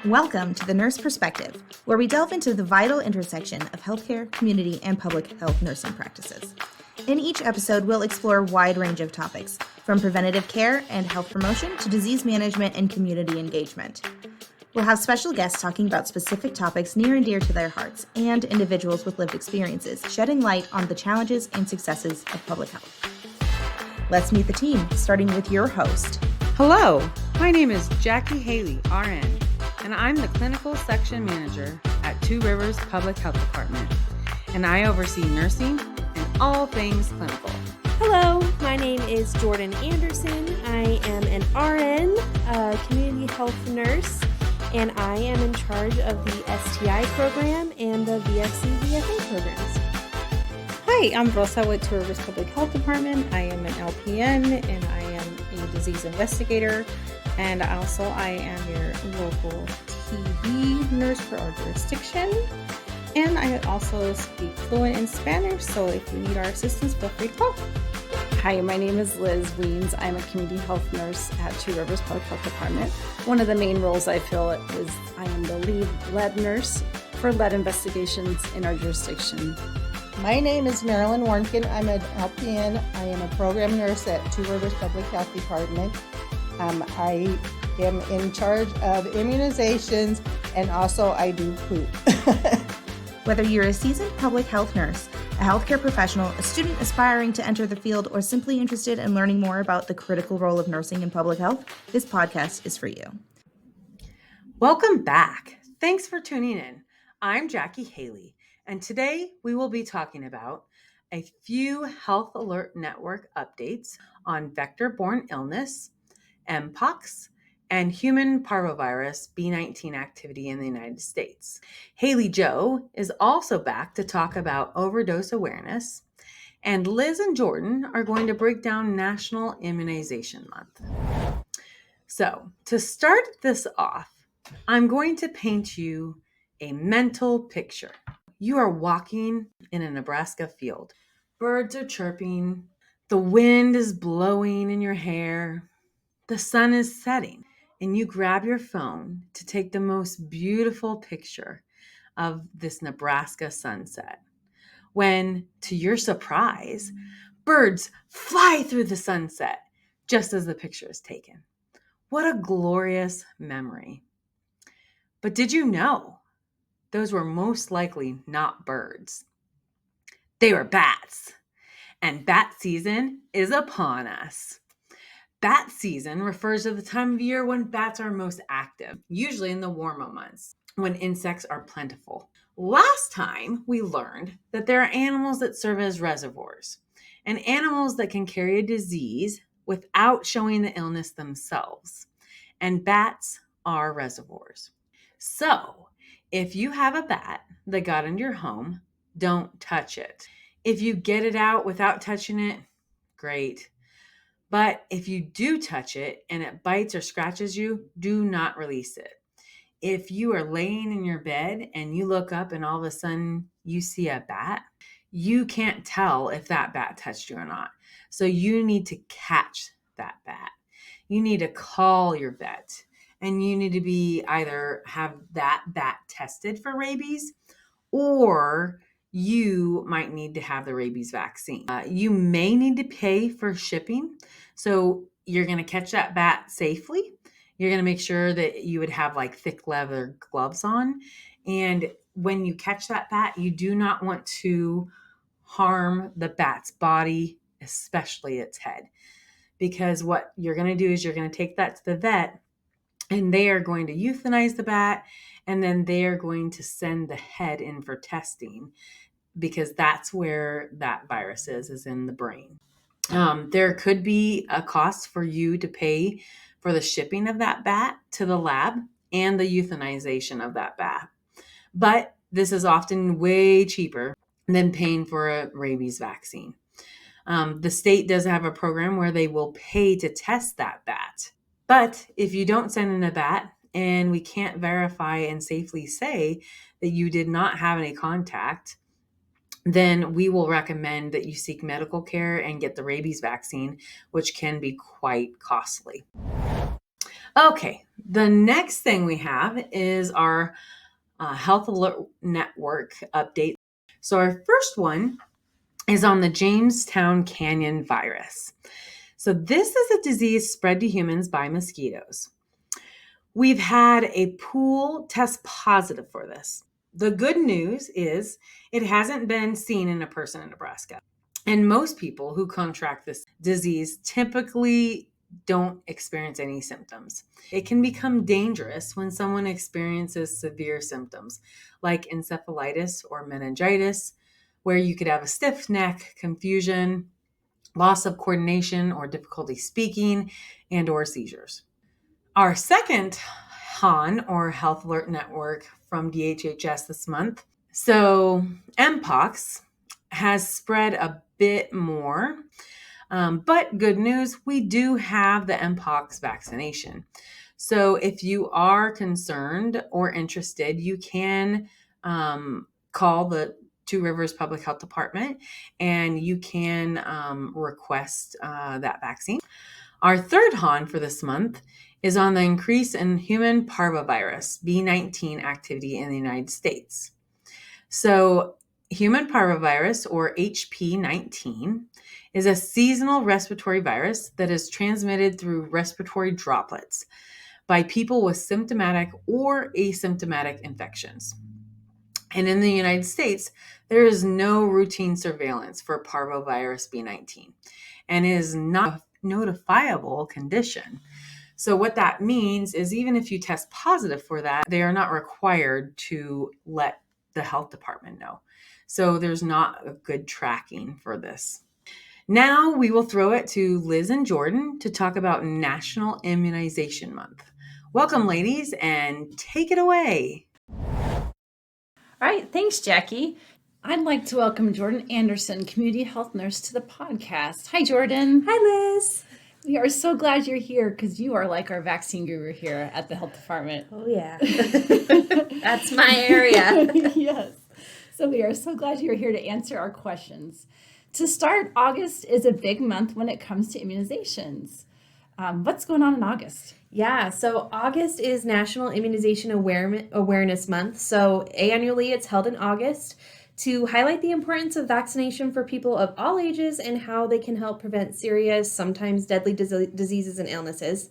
Welcome to the Nurse Perspective, where we delve into the vital intersection of healthcare, community, and public health nursing practices. In each episode, we'll explore a wide range of topics, from preventative care and health promotion to disease management and community engagement. We'll have special guests talking about specific topics near and dear to their hearts, and individuals with lived experiences, shedding light on the challenges and successes of public health. Let's meet the team, starting with your host. Hello, my name is Jackie Hayley, RN, and I'm the Clinical Section Manager at Two Rivers Public Health Department, and I oversee nursing and all things clinical. Hello, my name is Jordan Anderson. I am an RN, a community health nurse, and I am in charge of the STI program and the VFC-VFA programs. Hi, I'm Rosa with Two Rivers Public Health Department. I am an LPN and I am a disease investigator, and also I am your local TV nurse for our jurisdiction. And I also speak fluent in Spanish, so if you need our assistance, feel free to call. Hi, my name is Liz Weens. I'm a community health nurse at Two Rivers Public Health Department. One of the main roles I feel is I am the lead nurse for lead investigations in our jurisdiction. My name is Marilyn Warnkin. I'm an LPN. I am a program nurse at Two Rivers Public Health Department. I am in charge of immunizations, and also I do poop. Whether you're a seasoned public health nurse, a healthcare professional, a student aspiring to enter the field, or simply interested in learning more about the critical role of nursing in public health, this podcast is for you. Welcome back. Thanks for tuning in. I'm Jackie Hayley, and today we will be talking about a few Health Alert Network updates on vector-borne illness, Mpox, and human parvovirus B19 activity in the United States. Hayley Jo is also back to talk about overdose awareness, and Liz and Jordan are going to break down National Immunization Month. So, to start this off, I'm going to paint you a mental picture. You are walking in a Nebraska field. Birds are chirping, the wind is blowing in your hair, the sun is setting, and you grab your phone to take the most beautiful picture of this Nebraska sunset. When, to your surprise, birds fly through the sunset just as the picture is taken. What a glorious memory. But did you know those were most likely not birds? They were bats. And bat season is upon us. Bat season refers to the time of year when bats are most active, usually in the warmer months, when insects are plentiful. Last time, we learned that there are animals that serve as reservoirs, and animals that can carry a disease without showing the illness themselves. And bats are reservoirs. So, if you have a bat that got into your home, don't touch it. If you get it out without touching it, great. But if you do touch it and it bites or scratches you, do not release it. If you are laying in your bed and you look up and all of a sudden you see a bat, you can't tell if that bat touched you or not. So you need to catch that bat. You need to call your vet, and you need to be either have that bat tested for rabies, or you might need to have the rabies vaccine. You may need to pay for shipping. So you're going to catch that bat safely. You're going to make sure that you would have like thick leather gloves on. And when you catch that bat, you do not want to harm the bat's body, especially its head. Because what you're going to do is you're going to take that to the vet, and they are going to euthanize the bat, and then they are going to send the head in for testing, because that's where that virus is in the brain. There could be a cost for you to pay for the shipping of that bat to the lab and the euthanization of that bat. But this is often way cheaper than paying for a rabies vaccine. The state does have a program where they will pay to test that bat. But if you don't send in a bat and we can't verify and safely say that you did not have any contact, then we will recommend that you seek medical care and get the rabies vaccine, which can be quite costly. Okay, the next thing we have is our Health Alert Network update. So our first one is on the Jamestown Canyon virus. So this is a disease spread to humans by mosquitoes. We've had a pool test positive for this. The good news is it hasn't been seen in a person in Nebraska. And most people who contract this disease typically don't experience any symptoms. It can become dangerous when someone experiences severe symptoms like encephalitis or meningitis, where you could have a stiff neck, confusion, loss of coordination or difficulty speaking, and or seizures. Our second HAN, or Health Alert Network, from DHHS this month. So Mpox has spread a bit more, but good news, we do have the Mpox vaccination. So if you are concerned or interested, you can call the Two Rivers Public Health Department and you can request that vaccine. Our third HAN for this month is on the increase in human parvovirus, B19 activity in the United States. So human parvovirus, or HP19, is a seasonal respiratory virus that is transmitted through respiratory droplets by people with symptomatic or asymptomatic infections. And in the United States, there is no routine surveillance for parvovirus B19, and it is not a notifiable condition. So what that means is even if you test positive for that, they are not required to let the health department know. So there's not a good tracking for this. Now we will throw it to Liz and Jordan to talk about National Immunization Month. Welcome, ladies, and take it away. All right, thanks, Jackie. I'd like to welcome Jordan Anderson, community health nurse, to the podcast. Hi, Jordan. Hi, Liz. We are so glad you're here because you are like our vaccine guru here at the health department. Oh, yeah. That's my area. Yes. So we are so glad you're here to answer our questions. To start, August is a big month when it comes to immunizations. What's going on in August? Yeah, so August is National Immunization Awareness Month. So annually it's held in August to highlight the importance of vaccination for people of all ages and how they can help prevent serious, sometimes deadly diseases and illnesses.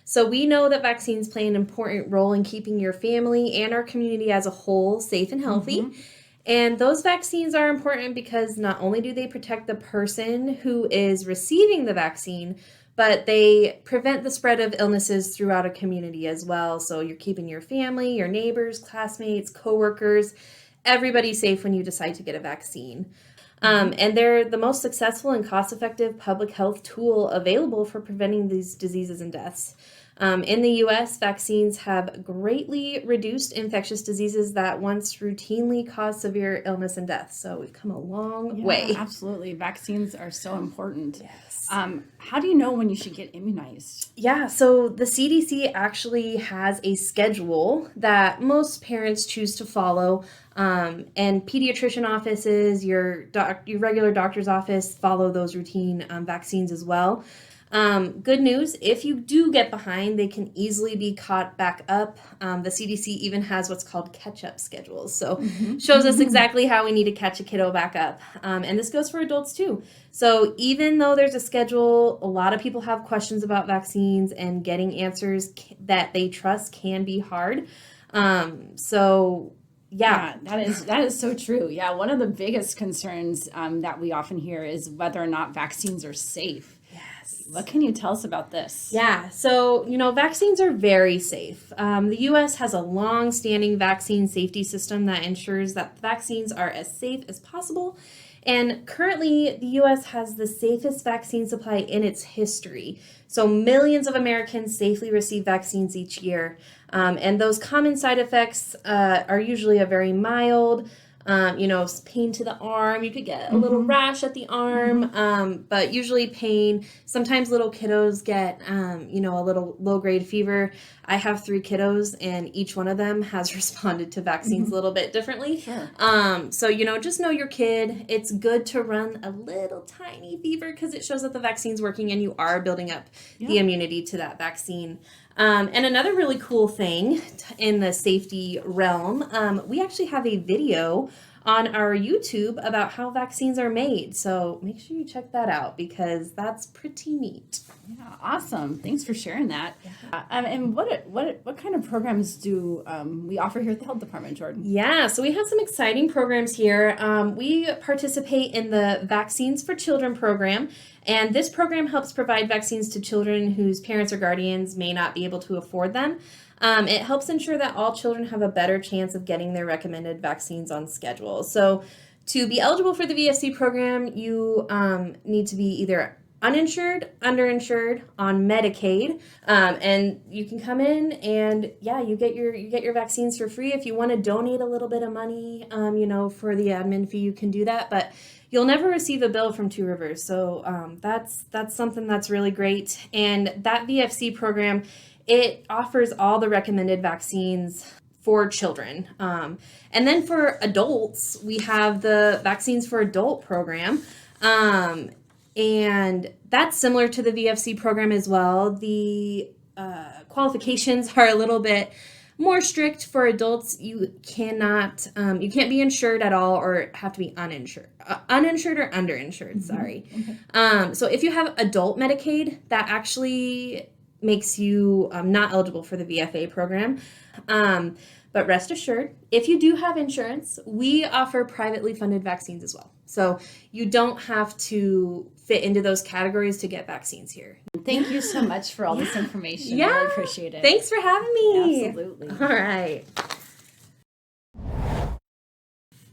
So we know that vaccines play an important role in keeping your family and our community as a whole safe and healthy. Mm-hmm. And those vaccines are important because not only do they protect the person who is receiving the vaccine, but they prevent the spread of illnesses throughout a community as well. So you're keeping your family, your neighbors, classmates, coworkers, everybody safe when you decide to get a vaccine. And they're the most successful and cost-effective public health tool available for preventing these diseases and deaths. In the U.S., vaccines have greatly reduced infectious diseases that once routinely caused severe illness and death. So we've come a long way. Absolutely. Vaccines are so important. Yes. How do you know when you should get immunized? Yeah, so the CDC actually has a schedule that most parents choose to follow. And pediatrician offices, your regular doctor's office follow those routine vaccines as well. Good news, if you do get behind, they can easily be caught back up. The CDC even has what's called catch-up schedules. So shows us exactly how we need to catch a kiddo back up. And this goes for adults too. So even though there's a schedule, a lot of people have questions about vaccines, and getting answers that they trust can be hard. Yeah, that is so true. Yeah, one of the biggest concerns that we often hear is whether or not vaccines are safe. Yes. What can you tell us about this? Yeah, so, vaccines are very safe. The U.S. has a long-standing vaccine safety system that ensures that vaccines are as safe as possible. And currently, the U.S. has the safest vaccine supply in its history. So millions of Americans safely receive vaccines each year. And those common side effects are usually a very mild, pain to the arm. You could get a little rash at the arm, but usually pain. Sometimes little kiddos get, a little low-grade fever. I have 3 kiddos, and each one of them has responded to vaccines a little bit differently. Sure. So, just know your kid. It's good to run a little tiny fever because it shows that the vaccine's working and you are building up the immunity to that vaccine. And another really cool thing in the safety realm, we actually have a video on our YouTube about how vaccines are made. So make sure you check that out because that's pretty neat. Yeah, awesome. Thanks for sharing that. And what kind of programs do we offer here at the health department, Jordan? Yeah, so we have some exciting programs here. We participate in the Vaccines for Children program, and this program helps provide vaccines to children whose parents or guardians may not be able to afford them. It helps ensure that all children have a better chance of getting their recommended vaccines on schedule. So to be eligible for the VFC program, you need to be either uninsured, underinsured, on Medicaid, and you can come in and you get your vaccines for free. If you want to donate a little bit of money, for the admin fee, you can do that, but you'll never receive a bill from Two Rivers. So that's something that's really great. And that VFC program, it offers all the recommended vaccines for children. And then for adults, we have the Vaccines for Adult program. And that's similar to the VFC program as well. The qualifications are a little bit more strict for adults. You can't be insured at all or have to be uninsured or underinsured. Sorry. Okay. So if you have adult Medicaid, that actually makes you not eligible for the VFA program. But rest assured, if you do have insurance, we offer privately funded vaccines as well. So you don't have to fit into those categories to get vaccines here. Thank you so much for all this information. Yeah. I really appreciate it. Thanks for having me. Absolutely. All right.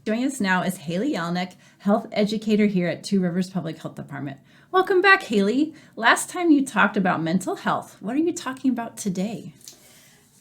Joining us now is Hayley Yelnick, health educator here at Two Rivers Public Health Department. Welcome back, Hayley. Last time you talked about mental health. What are you talking about today?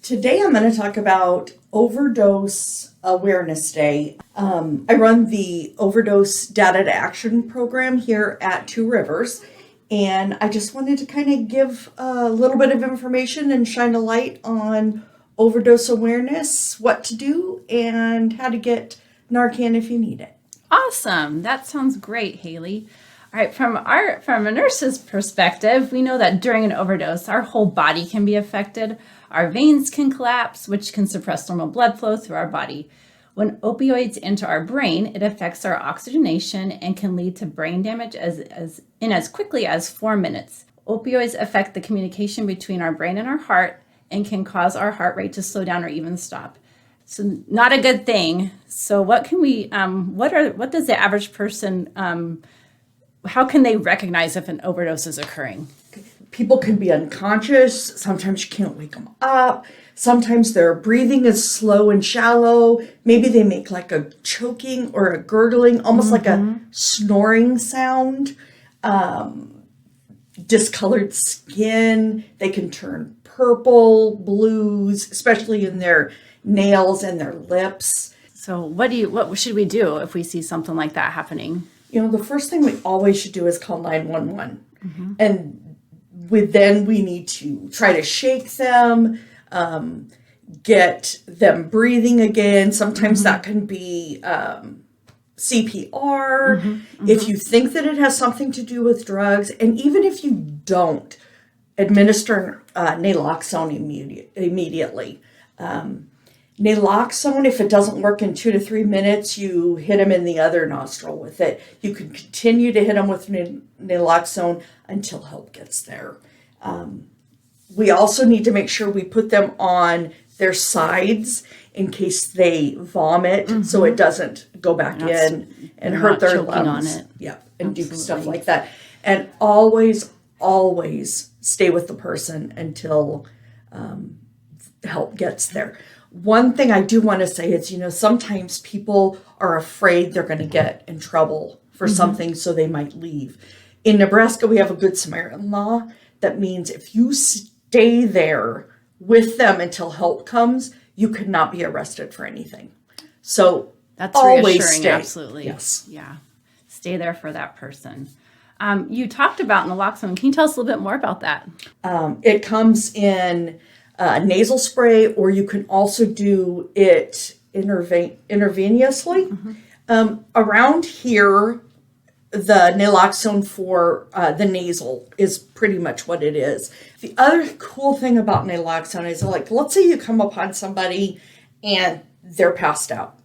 Today I'm going to talk about Overdose Awareness Day. I run the Overdose Data to Action program here at Two Rivers, and I just wanted to kind of give a little bit of information and shine a light on overdose awareness, what to do, and how to get NARCAN if you need it. Awesome. That sounds great, Hayley. All right, from a nurse's perspective, we know that during an overdose, our whole body can be affected. Our veins can collapse, which can suppress normal blood flow through our body. When opioids enter our brain, it affects our oxygenation and can lead to brain damage as quickly as 4 minutes. Opioids affect the communication between our brain and our heart and can cause our heart rate to slow down or even stop. So not a good thing. So what can we, what does the average person, how can they recognize if an overdose is occurring? People can be unconscious. Sometimes you can't wake them up. Sometimes their breathing is slow and shallow. Maybe they make like a choking or a gurgling, almost like a snoring sound. Discolored skin. They can turn purple, blues, especially in their nails and their lips. So what should we do if we see something like that happening? The first thing we always should do is call 911. And then we need to try to shake them, get them breathing again. Sometimes that can be CPR. If you think that it has something to do with drugs, and even if you don't, administer naloxone immediately. Naloxone, if it doesn't work in 2 to 3 minutes, you hit them in the other nostril with it. You can continue to hit them with naloxone until help gets there. We also need to make sure we put them on their sides in case they vomit, so it doesn't go back in and hurt their lungs. On it. Yeah, and do stuff like that. And always stay with the person until help gets there. One thing I do want to say is, sometimes people are afraid they're going to get in trouble for something, so they might leave. In Nebraska, we have a Good Samaritan law. That means if you stay there with them until help comes, you could not be arrested for anything. So that's always reassuring, stay. Absolutely. Yes. Yeah. Stay there for that person. You talked about naloxone. Can you tell us a little bit more about that? It comes in nasal spray, or you can also do it intravenously. Around here, the naloxone for the nasal is pretty much what it is. The other cool thing about naloxone is, like, let's say you come upon somebody and they're passed out.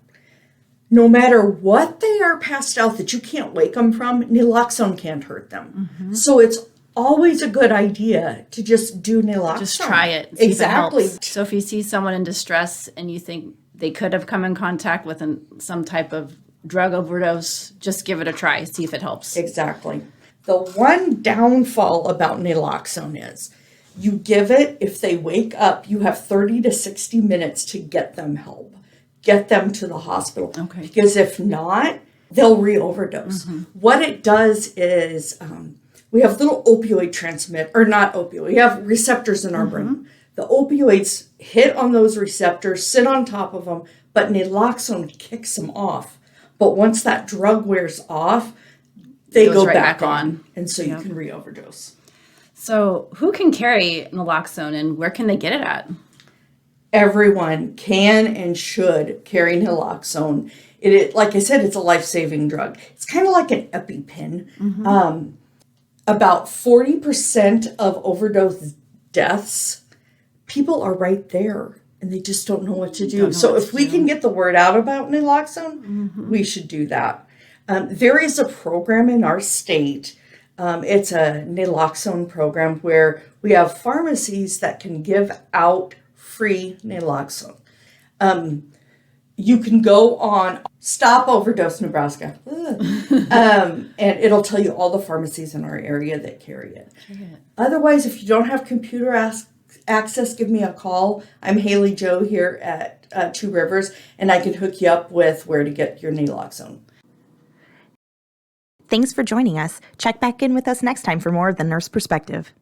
No matter what they are passed out that you can't wake them from, naloxone can't hurt them. So it's always a good idea to just do naloxone. Just try it. See Exactly. If it helps. So if you see someone in distress and you think they could have come in contact with some type of drug overdose, just give it a try. See if it helps. Exactly. The one downfall about naloxone is you give it, if they wake up, you have 30 to 60 minutes to get them help, get them to the hospital. Okay. Because if not, they'll re-overdose. What it does is we have little we have receptors in our brain. The opioids hit on those receptors, sit on top of them, but naloxone kicks them off. But once that drug wears off, they go right back back on. on. And so you can re-overdose. So who can carry naloxone and where can they get it at? Everyone can and should carry naloxone. Like I said, it's a life-saving drug. It's kind of like an EpiPen. About 40% of overdose deaths, people are right there and they just don't know what to do. So if we can get the word out about naloxone, we should do that. There is a program in our state. It's a naloxone program where we have pharmacies that can give out free naloxone. You can go on Stop Overdose Nebraska, and it'll tell you all the pharmacies in our area that carry it. Otherwise, if you don't have computer access, give me a call. I'm Hayley Jo here at Two Rivers, and I can hook you up with where to get your naloxone. Thanks for joining us. Check back in with us next time for more of The Nurse Perspective.